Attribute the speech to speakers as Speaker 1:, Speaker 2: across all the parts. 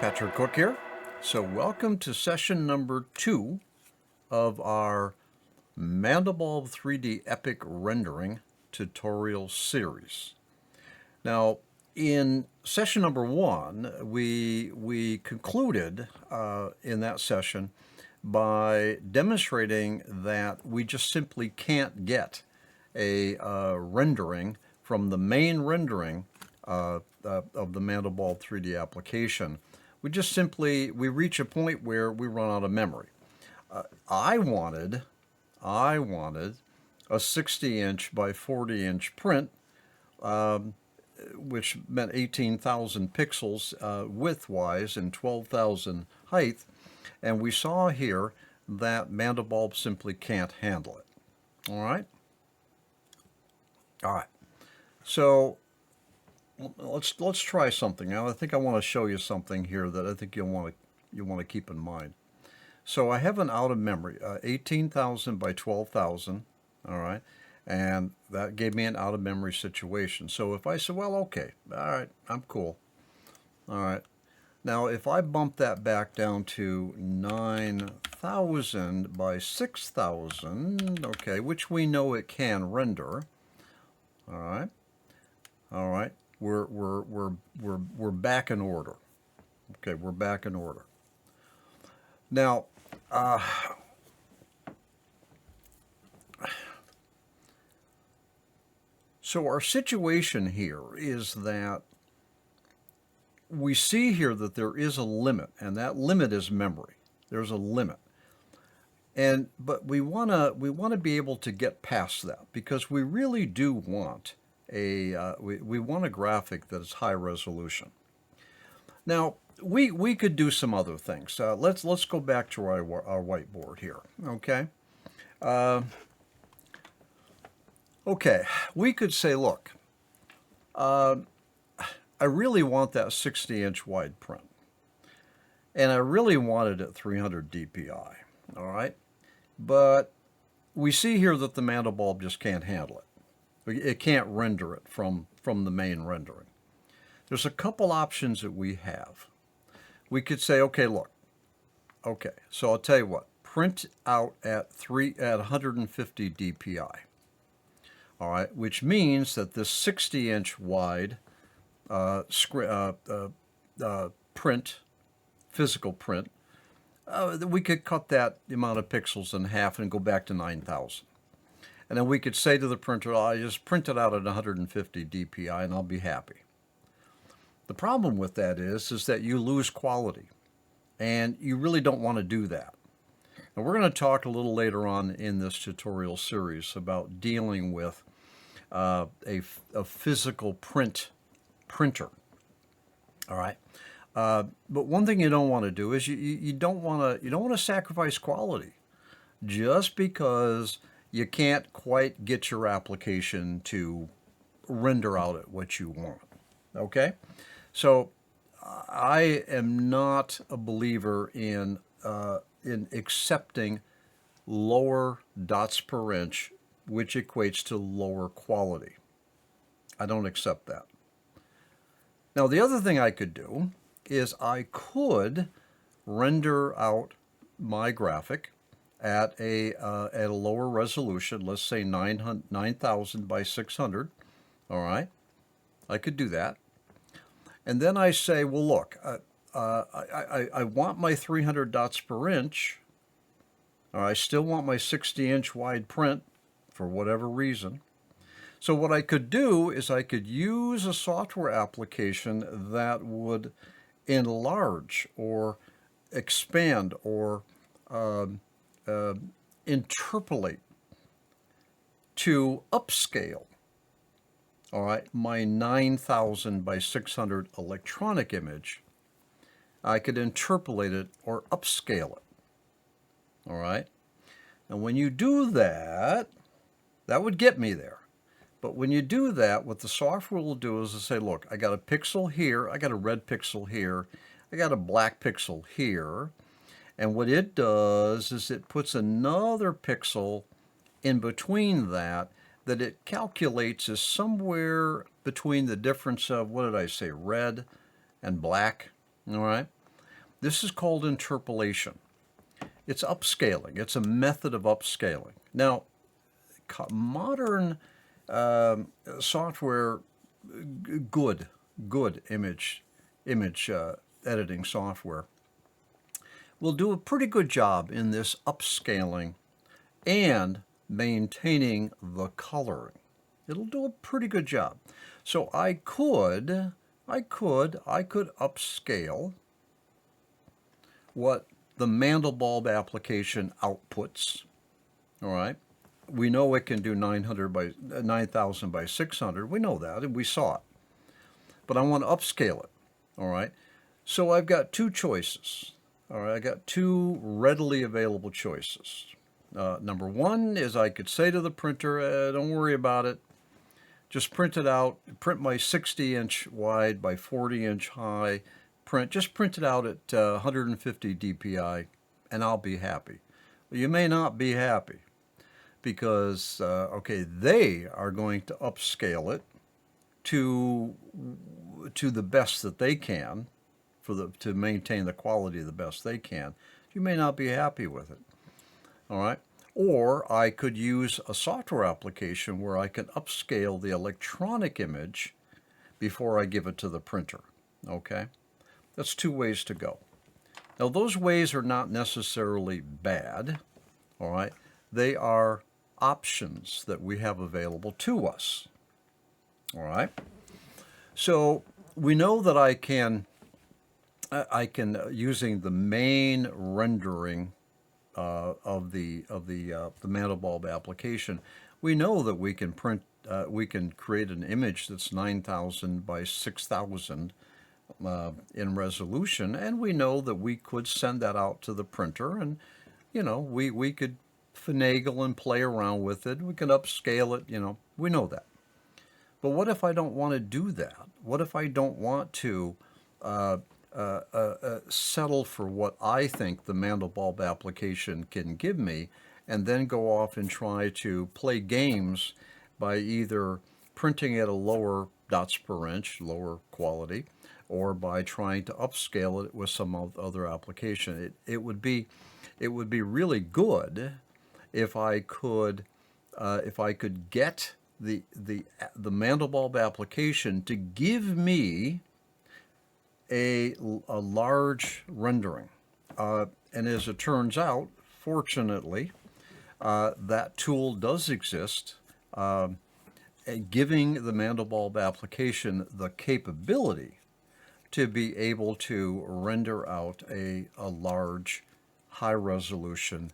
Speaker 1: Patrick Cook here. So welcome to session number 2 of our Mandelbulb3D Epic Rendering tutorial series. Now, in session number 1, we concluded in that session by demonstrating that we just simply can't get a rendering from the main rendering of the Mandelbulb3D application. We reach a point where we run out of memory. I wanted a 60-inch by 40-inch print, which meant 18,000 pixels width-wise and 12,000 height. And we saw here that Mandelbulb simply can't handle it. All right? All right. So let's try something. Now I think I want to show you something here that I think you'll want to keep in mind. So I have an out of memory 18,000 by 12,000, all right, and that gave me an out of memory situation. So if I say, well, okay, all right, I'm cool, all right. Now if I bump that back down to 9,000 by 6,000, okay, which we know it can render, all right. We're back in order. Okay, we're back in order. Now, so our situation here is that we see here that there is a limit, and that limit is memory. There's a limit. But we want to be able to get past that, because we really do want we want a graphic that is high resolution. Now we could do some other things. Let's go back to our whiteboard here. Okay. Okay. We could say, look, I really want that 60-inch wide print, and I really want it at 300 dpi. All right, but we see here that the Mandelbulb just can't handle it. It can't render it from the main rendering. There's a couple options that we have. We could say, okay, look, okay, so I'll tell you what, print out at 150 dpi. All right, which means that this 60-inch wide print, physical print, we could cut that amount of pixels in half and go back to 9,000. And then we could say to the printer, I just print it out at 150 dpi and I'll be happy. The problem with that is that you lose quality, and you really don't want to do that. And we're going to talk a little later on in this tutorial series about dealing with a physical printer. All right. But one thing you don't want to do is you don't want to sacrifice quality just because you can't quite get your application to render out at what you want. Okay, so I am not a believer in accepting lower dots per inch, which equates to lower quality. I don't accept that. Now the other thing I could do is I could render out my graphic at a lower resolution, let's say 9,000 by 600, all right? I could do that. And then I say, well, look, I want my 300 dots per inch, or I still want my 60-inch wide print for whatever reason. So what I could do is I could use a software application that would enlarge or expand or interpolate to upscale, all right, my 9,000 by 600 electronic image. I could interpolate it or upscale it, all right? And when you do that, that would get me there. But when you do that, what the software will do is to say, look, I got a pixel here, I got a red pixel here, I got a black pixel here. And what it does is it puts another pixel in between that it calculates is somewhere between the difference of, what did I say, red and black, all right? This is called interpolation. It's upscaling. It's a method of upscaling. Now, modern software, good image editing software will do a pretty good job in this upscaling and maintaining the coloring. It'll do a pretty good job. So I could upscale what the Mandelbulb application outputs. All right. We know it can do 9,000 by 600. We know that, and we saw it. But I want to upscale it. All right. So I've got two choices. All right. I got two readily available choices. Number one is I could say to the printer, don't worry about it. Just print it out. Print my 60-inch wide by 40-inch high print. Just print it out at 150 DPI, and I'll be happy. Well, you may not be happy because, okay, they are going to upscale it to the best that they can to maintain the quality the best they can. You may not be happy with it. All right. Or I could use a software application where I can upscale the electronic image before I give it to the printer. Okay. That's two ways to go. Now, those ways are not necessarily bad. All right. They are options that we have available to us. All right. So we know that I can using the main rendering of the Mandelbulb application, we know that we can create an image that's 9,000 by 6,000 in resolution, and we know that we could send that out to the printer, and we could finagle and play around with it. We can upscale it. We know that. But what if I don't want to do that? What if I don't want to settle for what I think the Mandelbulb application can give me, and then go off and try to play games by either printing at a lower dots per inch, lower quality, or by trying to upscale it with some other application? It would be really good if I could get the Mandelbulb application to give me a large rendering. And as it turns out, fortunately, that tool does exist, giving the Mandelbulb application the capability to be able to render out a large, high-resolution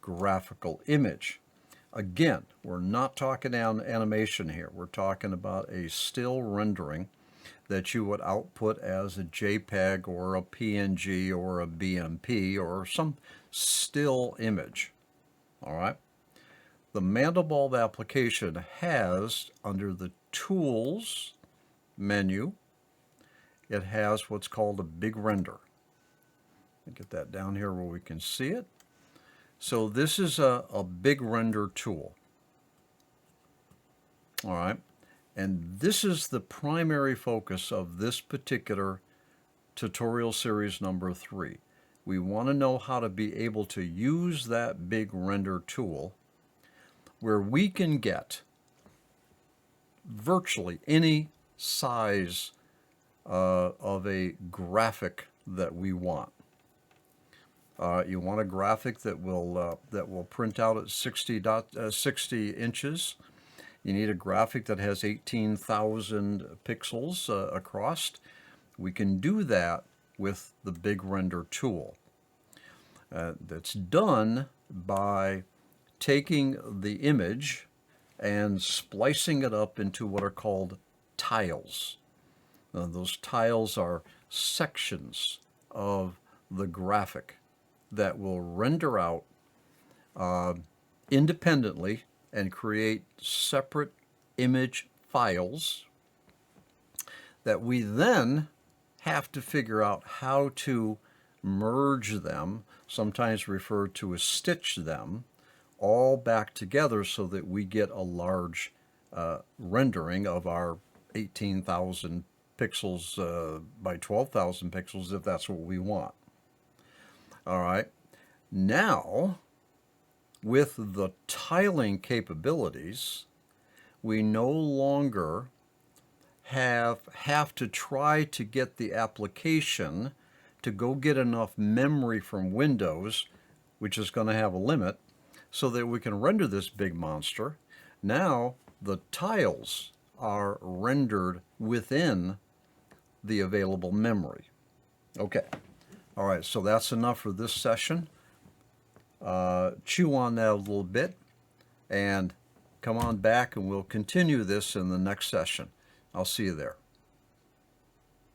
Speaker 1: graphical image. Again, we're not talking animation here. We're talking about a still rendering that you would output as a JPEG or a PNG or a BMP or some still image. All right. The Mandelbulb application has, under the Tools menu, it has what's called a Big Render. Let me get that down here where we can see it. So this is a Big Render tool. All right. And this is the primary focus of this particular tutorial series number 3. We want to know how to be able to use that Big Render tool where we can get virtually any size of a graphic that we want. You want a graphic that will print out at 60 inches. You need a graphic that has 18,000 pixels across. We can do that with the Big Render tool. That's done by taking the image and splicing it up into what are called tiles. Those tiles are sections of the graphic that will render out independently and create separate image files that we then have to figure out how to merge them, sometimes referred to as stitch them, all back together so that we get a large rendering of our 18,000 pixels by 12,000 pixels if that's what we want. All right. Now, with the tiling capabilities, we no longer have to try to get the application to go get enough memory from Windows, which is going to have a limit, so that we can render this big monster. Now the tiles are rendered within the available memory. Okay. All right, so that's enough for this session. Chew on that a little bit and come on back and we'll continue this in the next session. I'll see you there.